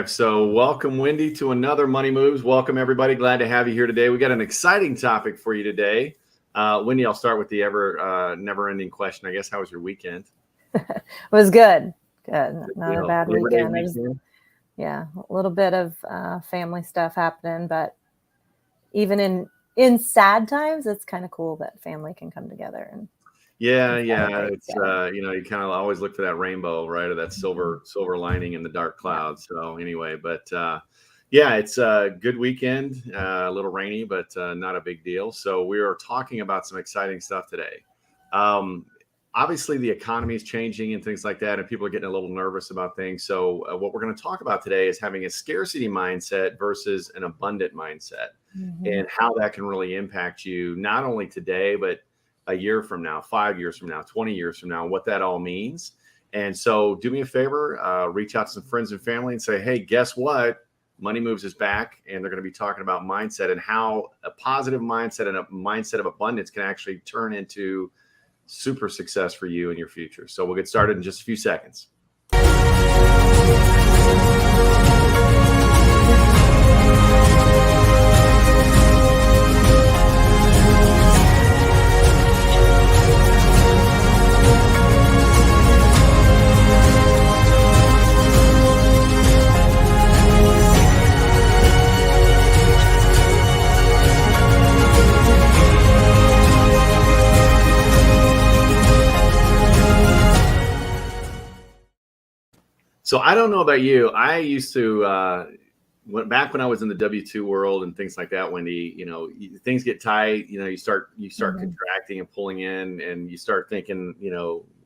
So welcome, Wendy, to another Money Moves. Welcome, everybody. Glad to have you here today. We got an exciting topic for you today. Wendy, I'll start with the never-ending question. I guess, how was your weekend? It was good. Good. Good Not a deal. bad Labor Day weekend. weekend? Yeah, a little bit of family stuff happening, but even in sad times, it's kind of cool that family can come together and Yeah. celebrate It's together. you kind of always look for that rainbow, right, or that Mhm. silver lining in the dark Yeah. clouds. So anyway, but yeah, it's a good weekend. A little rainy, but not a big deal. So we are talking about some exciting stuff today. Um, Obviously, the economy is changing and things like that, and people are getting a little nervous about things. So what we're going to talk about today is having a scarcity mindset versus an abundant mindset, Mhm. and how that can really impact you not only today, but a year from now, 5 years from now, 20 years from now, what that all means. And so do me a favor, reach out to some friends and family and say, hey, guess what? Money Moves is back, and they're going to be talking about mindset and how a positive mindset and a mindset of abundance can actually turn into super success for you in your future. So we'll get started in just a few seconds. So I don't know about you. I used to back when I was in the W-2 world and things like that, Wendy, things get tight, you start Mhm. contracting and pulling in, and you start thinking,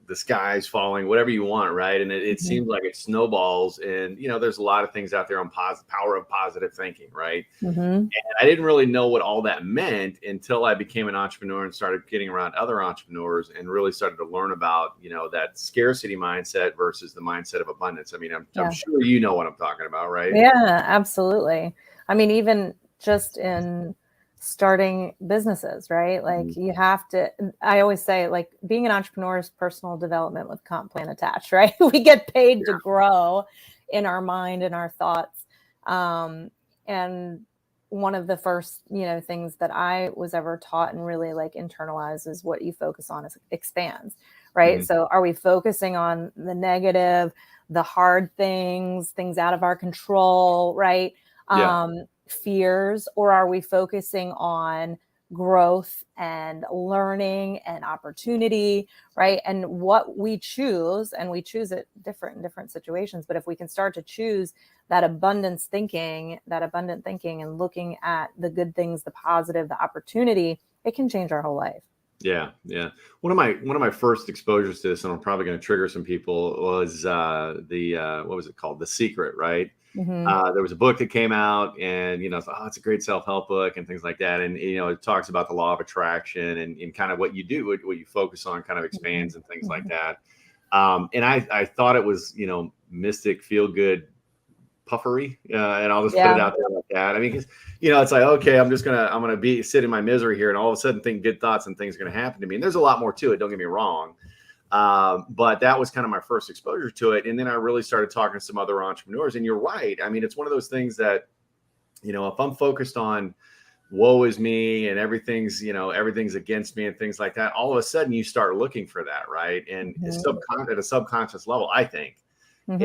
the sky's falling, whatever you want, right? And it Mhm. seems like it snowballs, and there's a lot of things out there on power of positive thinking, right? Mhm. I didn't really know what all that meant until I became an entrepreneur and started getting around other entrepreneurs and really started to learn about, that scarcity mindset versus the mindset of abundance. I mean, I'm Yeah. sure you know what I'm talking about, right? Yeah, absolutely. I mean, even just in starting businesses, right? Mhm. Like you have to, I always say, like being an entrepreneur is personal development with comp plan attached, right? We get paid to grow in our mind and our thoughts. Um, and one of the first, things that I was ever taught and really like internalized is what you focus on is expands, right? Mhm. So are we focusing on the negative, the hard things out of our control, right? Yeah. Fears, or are we focusing on growth and learning and opportunity, right? And what we choose, and we choose it different in different situations, but if we can start to choose that abundant thinking and looking at the good things, the positive, the opportunity, it can change our whole life. Yeah. One of my first exposures to this, and I'm probably going to trigger some people, was the what was it called? The Secret, right? Mm-hmm. There was a book that came out, and it's, oh, it's a great self-help book and things like that, and it talks about the law of attraction and kind of what you do, what you focus on, kind of expands and things like Mm-hmm. that. And I thought it was mystic, feel good puffery, and I'll just put it Yeah. out there like that. I mean, 'cause, it's like, okay, I'm gonna be sit in my misery here, and all of a sudden think good thoughts and things are gonna happen to me. And there's a lot more to it. Don't get me wrong. But that was kind of my first exposure to it. And then I really started talking to some other entrepreneurs. And you're right. I mean, it's one of those things that, if I'm focused on woe is me and everything's against me and things like that, all of a sudden you start looking for that, right? And it's Mm-hmm. at a subconscious level, I think. Mm-hmm.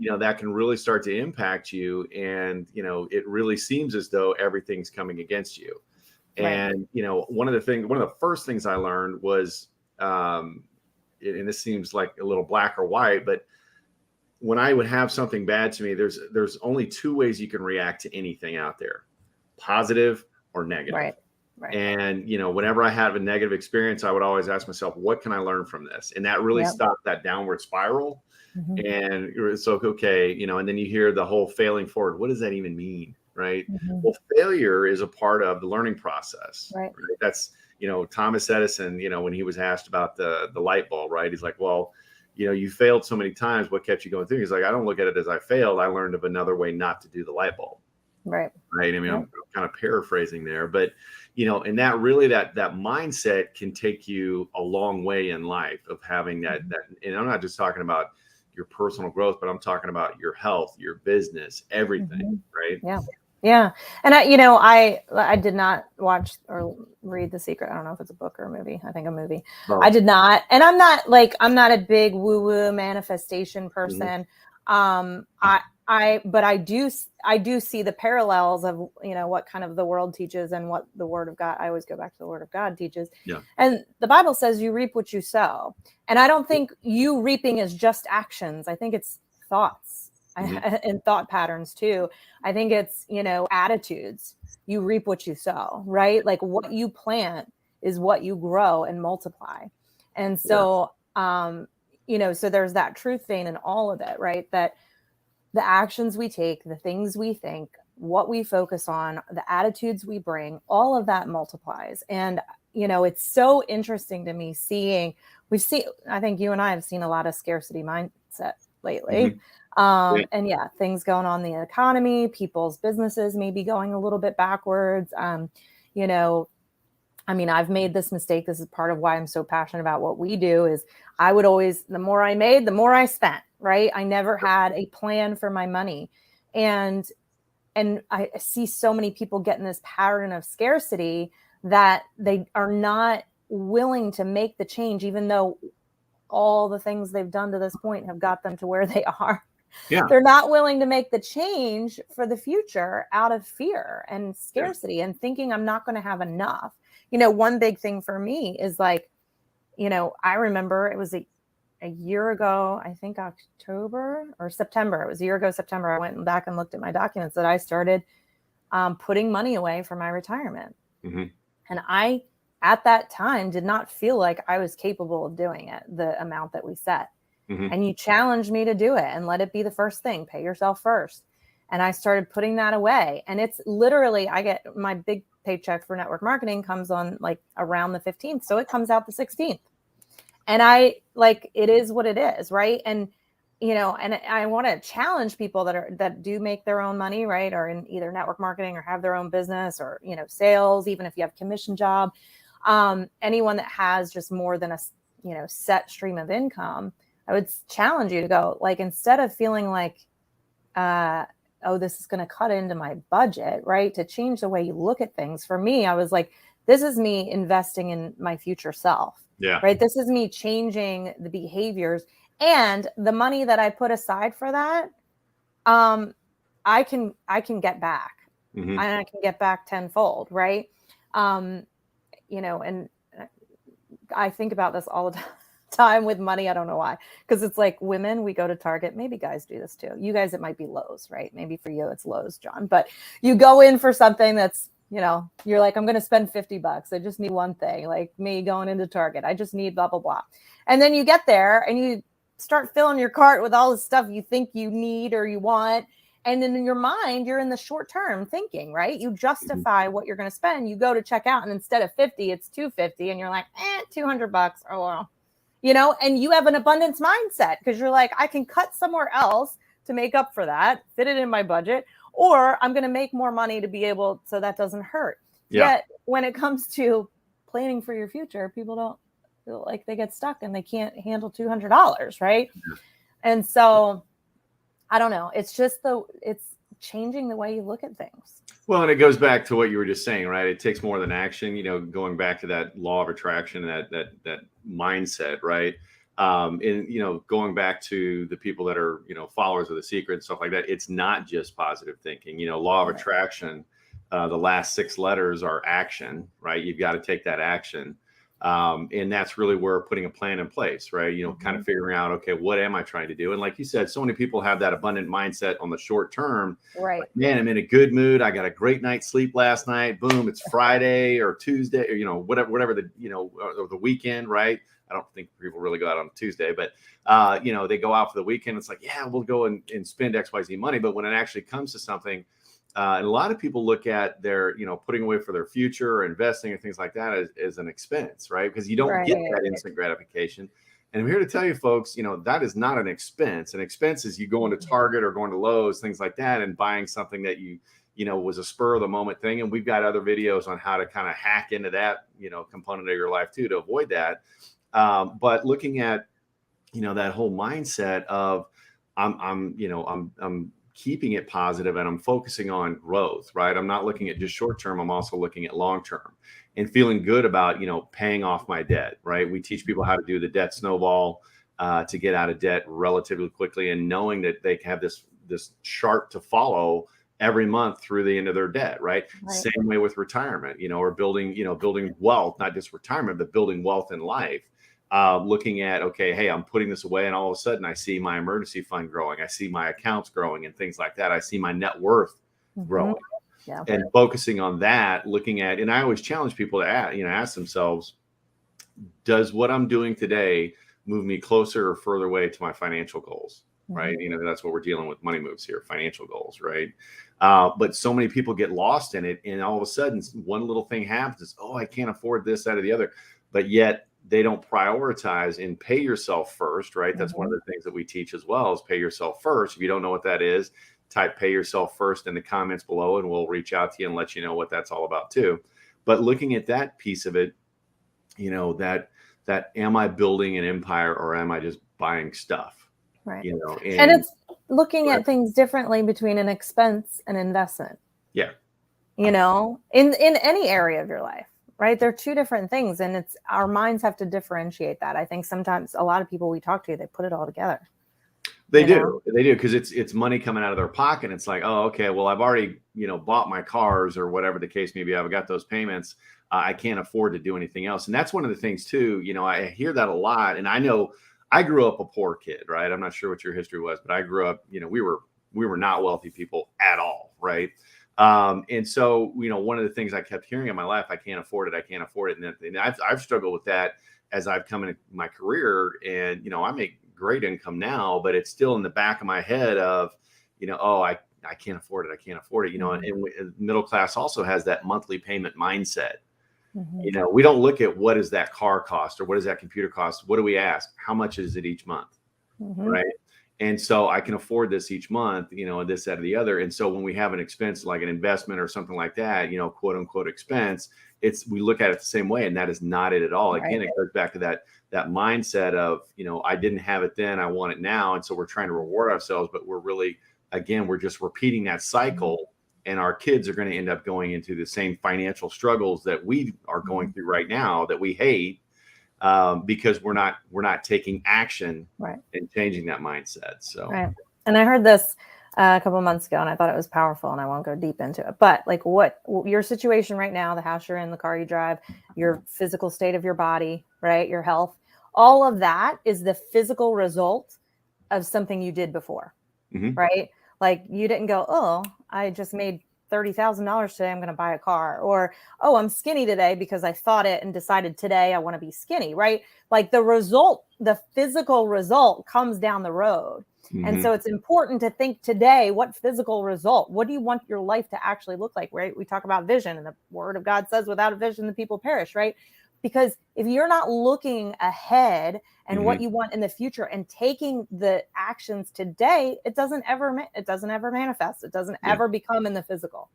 And that can really start to impact you, and it really seems as though everything's coming against you. Right. And one of the first things I learned was, um, and this seems like a little black or white, but when I would have something bad to me, there's only two ways you can react to anything out there: positive or negative. Right. Right. And whenever I have a negative experience, I would always ask myself, what can I learn from this? And that really Yep. stopped that downward spiral. Mm-hmm. And it's like, okay, and then you hear the whole failing forward. What does that even mean? Right. Mm-hmm. Well, failure is a part of the learning process. Right. Right? That's, Thomas Edison, when he was asked about the light bulb, right? He's like, well, you failed so many times. What kept you going through? He's like, I don't look at it as I failed. I learned of another way not to do the light bulb. Right. Right. I mean, Yep. I'm kind of paraphrasing there, but and that really that mindset can take you a long way in life, of having that, Mm-hmm. and I'm not just talking about your personal growth, but I'm talking about your health, your business, everything, right? Yeah. Yeah. And I did not watch or read The Secret. I don't know if it's a book or a movie. I think a movie. Well, I did not. And I'm not a big woo woo manifestation person. But I do see the parallels of, what kind of the world teaches and what the Word of God, I always go back to the Word of God teaches. Yeah. And the Bible says you reap what you sow. And I don't think you reaping is just actions. I think it's thoughts. And thought patterns too. I think it's, attitudes. You reap what you sow, right? Like what you plant is what you grow and multiply. And so, so there's that truth vein in all of it, right? That the actions we take, the things we think, what we focus on, the attitudes we bring, all of that multiplies. And, it's so interesting to me I think you and I have seen a lot of scarcity mindset lately. And things going on in the economy, people's businesses may be going a little bit backwards. I've made this mistake. This is part of why I'm so passionate about what we do is I would always, the more I made, the more I spent, right? I never had a plan for my money. And I see so many people get in this pattern of scarcity that they are not willing to make the change, even though all the things they've done to this point have got them to where they are. Yeah. They're not willing to make the change for the future out of fear and scarcity and thinking I'm not going to have enough. One big thing for me is I remember it was a year ago, I think October or September. It was a year ago, September. I went back and looked at my documents that I started putting money away for my retirement. And I, at that time, did not feel like I was capable of doing it, the amount that we set. And you challenged me to do it and let it be the first thing, pay yourself first. And I started putting that away. And it's literally, I get my big paycheck for network marketing comes on around the 15th. So it comes out the 16th. And it is what it is. Right. And, and I want to challenge people that do make their own money, right. Or in either network marketing or have their own business or, sales, even if you have a commission job, anyone that has just more than a, set stream of income, I would challenge you to go, instead of feeling like, this is going to cut into my budget, right? To change the way you look at things. For me, I was like, this is me investing in my future self. Yeah. Right. This is me changing the behaviors and the money that I put aside for that. I can get back and I can get back tenfold. Right. And I think about this all the time with money. I don't know why, because it's like women, we go to Target, maybe guys do this too. You guys, it might be Lowe's, right? Maybe for you it's Lowe's, John, but you go in for something that's, you're like, I'm going to spend $50. I just need one thing, like me going into Target. I just need blah, blah, blah. And then you get there and you start filling your cart with all the stuff you think you need or you want. And then in your mind, you're in the short term thinking, right? You justify what you're going to spend. You go to check out and instead of 50, it's 250. And you're like, $200. Oh, well. And you have an abundance mindset because you're like, I can cut somewhere else to make up for that, fit it in my budget, or I'm going to make more money to be able, so that doesn't hurt. Yeah. Yet when it comes to planning for your future, people don't feel like they get stuck and they can't handle $200, right? Yeah. And so I don't know. It's just it's changing the way you look at things. Well, and it goes back to what you were just saying, right? It takes more than action, going back to that law of attraction, that mindset, right? And, going back to the people that are, followers of The Secret and stuff like that, it's not just positive thinking, law of attraction, the last 6 letters are action, right? You've got to take that action. And that's really where putting a plan in place, right? Kind of figuring out, okay, what am I trying to do? And like you said, so many people have that abundant mindset on the short term. Right. Like, man, I'm in a good mood. I got a great night's sleep last night. Boom. It's Friday or Tuesday or, whatever the, or the weekend, right? I don't think people really go out on Tuesday, but, they go out for the weekend. It's like, yeah, we'll go and spend XYZ money. But when it actually comes to something, and a lot of people look at their, putting away for their future or investing and things like that as an expense, right? Because you don't get that instant gratification. And I'm here to tell you folks, that is not an expense. An expense is you going to Target or going to Lowe's, things like that, and buying something that you was a spur of the moment thing. And we've got other videos on how to kind of hack into that, component of your life too, to avoid that. But looking at that whole mindset of I'm keeping it positive and I'm focusing on growth, right? I'm not looking at just short term. I'm also looking at long term and feeling good about, paying off my debt, right? We teach people how to do the debt snowball to get out of debt relatively quickly, and knowing that they have this chart to follow every month through the end of their debt, right? Right. Same way with retirement, or building wealth, not just retirement, but building wealth in life. Looking at, okay, hey, I'm putting this away, and all of a sudden I see my emergency fund growing. I see my accounts growing and things like that. I see my net worth growing. Yeah. And focusing on that, looking at, and I always challenge people to ask themselves, does what I'm doing today move me closer or further away to my financial goals? Right. That's what we're dealing with, money moves here, financial goals. Right. But so many people get lost in it. And all of a sudden, one little thing happens. Oh, I can't afford this, that, or the other. But yet they don't prioritize and pay yourself first. Right. That's one of the things that we teach as well, is pay yourself first. If you don't know what that is, type pay yourself first in the comments below, and we'll reach out to you and let you know what that's all about too. But looking at that piece of it, that am I building an empire or am I just buying stuff? Right. And it's looking at things differently between an expense and investment. Yeah. In any area of your life, right? They're two different things, and it's our minds have to differentiate that. I think sometimes a lot of people we talk to, they put it all together. They do, because it's money coming out of their pocket. It's like, oh, okay, well, I've already, bought my cars or whatever the case may be. I've got those payments. I can't afford to do anything else. And that's one of the things too, I hear that a lot. And I know I grew up a poor kid, right? I'm not sure what your history was, but I grew up, we were not wealthy people at all. Right. And so, one of the things I kept hearing in my life, I can't afford it. I can't afford it. And I've struggled with that as I've come into my career, and, I make great income now, but it's still in the back of my head of, oh, I can't afford it. I can't afford it. And middle class also has that monthly payment mindset. We don't look at what is that car cost or what is that computer cost. What do we ask? How much is it each month? Right. And so I can afford this each month, this, that, or the other. And so when we have an expense like an investment or something like that, quote unquote expense, we look at it the same way, and that is not it at all. Right. Again, it goes back to that mindset of, I didn't have it then, I want it now. And so we're trying to reward ourselves, but we're just repeating that cycle. And our kids are going to end up going into the same financial struggles that we are going through right now that we hate, because we're not taking action and changing that mindset. So, right. And I heard this a couple of months ago, and I thought it was powerful, and I won't go deep into it, but like what your situation right now, the house you're in, the car you drive, your physical state of your body, right? Your health, all of that is the physical result of something you did before, right? Like you didn't go, oh, I just made $30,000 today, I'm going to buy a car, or, oh, I'm skinny today because I thought it and decided today I want to be skinny, right? Like the result, the physical result comes down the road. And so it's important to think today, what physical result, what do you want your life to actually look like, right? We talk about vision, and the word of God says without a vision, the people perish, right? Because if you're not looking ahead and what you want in the future and taking the actions today, it doesn't ever manifest. It doesn't ever become in the physical,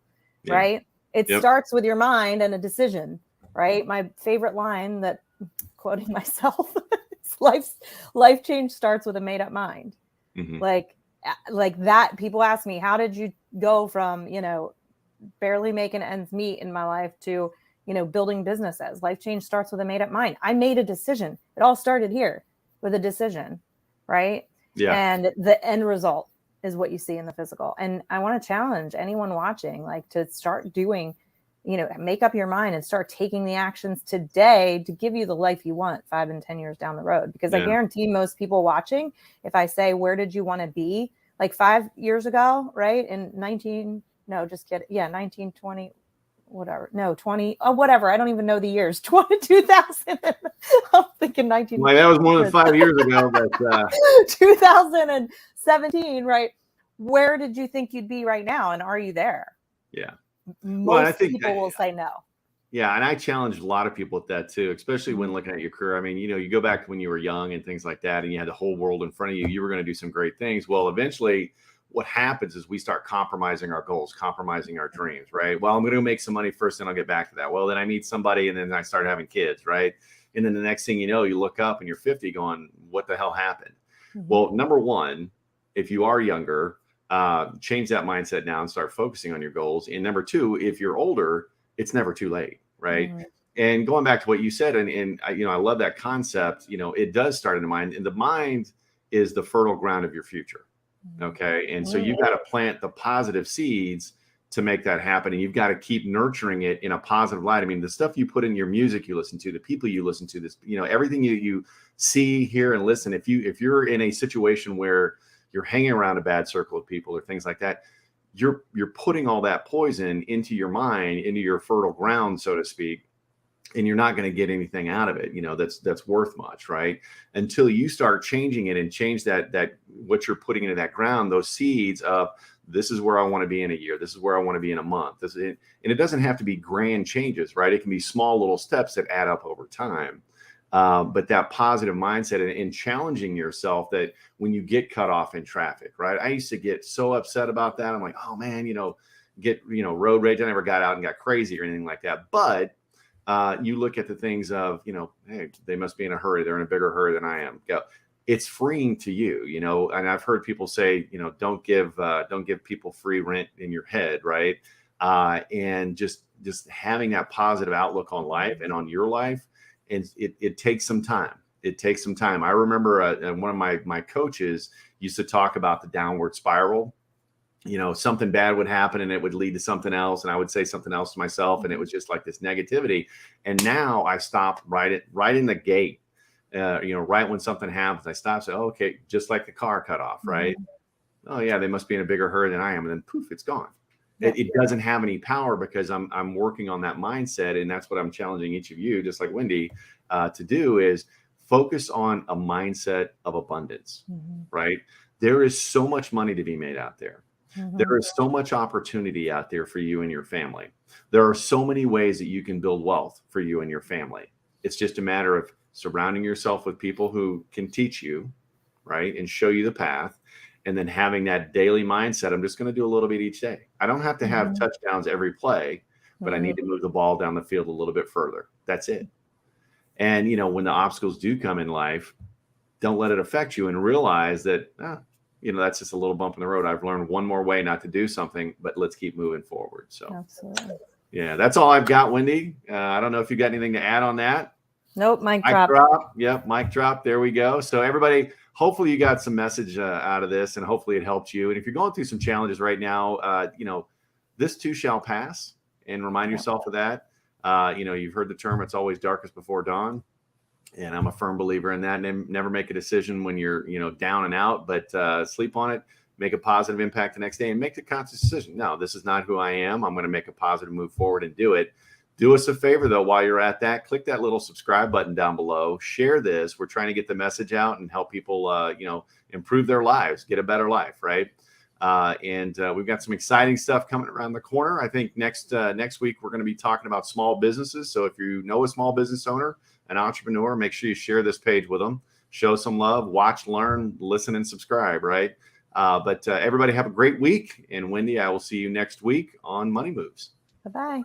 right? It starts with your mind and a decision, right? My favorite line, that quoting myself, life change starts with a made up mind. Like that. People ask me, how did you go from, barely making ends meet in my life to, building businesses? Life change starts with a made up mind. I made a decision. It all started here with a decision, right? Yeah. And the end result is what you see in the physical. And I want to challenge anyone watching, like, to start doing, make up your mind and start taking the actions today to give you the life you want 5 and 10 years down the road. Because I guarantee most people watching, if I say, where did you want to be like 5 years ago, right? In 1920, whatever. No, 20. Oh, whatever. I don't even know the years. 2000. I'm thinking 19. Well, that was more than 5 years ago, but 2017, right? Where did you think you'd be right now? And are you there? Yeah. Most people will say no. Yeah. And I challenge a lot of people with that too, especially when looking at your career. I mean, you go back to when you were young and things like that, and you had the whole world in front of you. You were going to do some great things. Well, eventually what happens is we start compromising our goals, compromising our dreams, right? Well, I'm going to make some money first, and I'll get back to that. Well, then I meet somebody, and then I start having kids, right? And then the next thing you know, you look up and you're 50 going, what the hell happened? Mhm. Well, number one, if you are younger, change that mindset now and start focusing on your goals. And number two, if you're older, it's never too late, right? Mhm. And going back to what you said, and I love that concept. It does start in the mind, and the mind is the fertile ground of your future. Okay, and so you've got to plant the positive seeds to make that happen, and you've got to keep nurturing it in a positive light. I mean, the stuff you put in your music, you listen to, the people you listen to, this, everything you see, hear, and listen. If you're in a situation where you're hanging around a bad circle of people or things like that, you're putting all that poison into your mind, into your fertile ground, so to speak, and you're not going to get anything out of it, that's worth much, right? Until you start changing it and change that what you're putting into that ground, those seeds of, this is where I want to be in a year, this is where I want to be in a month. And it doesn't have to be grand changes, right? It can be small little steps that add up over time. But that positive mindset and challenging yourself, that when you get cut off in traffic, right? I used to get so upset about that. I'm like, oh man, get road rage. I never got out and got crazy or anything like that. But you look at the things of, hey, they must be in a hurry. They're in a bigger hurry than I am. It's freeing to you, and I've heard people say, don't give people free rent in your head. Right. And just having that positive outlook on life and on your life. And it takes some time. It takes some time. I remember one of my coaches used to talk about the downward spiral. Something bad would happen and it would lead to something else. And I would say something else to myself. And it was just like this negativity. And now I stopped right in the gate, right when something happens, I stop, say, oh, okay, just like the car cut off, right? Oh yeah, they must be in a bigger hurry than I am. And then poof, it's gone. It doesn't have any power because I'm working on that mindset. And that's what I'm challenging each of you, just like Wendy, to do, is focus on a mindset of abundance, right? There is so much money to be made out there. There is so much opportunity out there for you and your family. There are so many ways that you can build wealth for you and your family. It's just a matter of surrounding yourself with people who can teach you, right, and show you the path, and then having that daily mindset. I'm just going to do a little bit each day. I don't have to have touchdowns every play, but I need to move the ball down the field a little bit further. That's it. And, when the obstacles do come in life, don't let it affect you, and realize that, that's just a little bump in the road. I've learned one more way not to do something, but let's keep moving forward. So absolutely. Yeah, that's all I've got, Wendy. I don't know if you got anything to add on that. Nope. Mic drop. Yep. Mic drop. There we go. So everybody, hopefully you got some message out of this, and hopefully it helped you. And if you're going through some challenges right now, this too shall pass, and remind yourself of that. You've heard the term, it's always darkest before dawn. And I'm a firm believer in that. And never make a decision when you're, down and out, but sleep on it, make a positive impact the next day, and make the conscious decision. No, this is not who I am. I'm going to make a positive move forward and do it. Do us a favor, though, while you're at that, click that little subscribe button down below. Share this. We're trying to get the message out and help people, improve their lives, get a better life, right? And we've got some exciting stuff coming around the corner. I think next week we're going to be talking about small businesses. So if you know a small business owner, an entrepreneur, make sure you share this page with them. Show some love, watch, learn, listen, and subscribe, right? But everybody have a great week. And Wendy, I will see you next week on Money Moves. Bye-bye.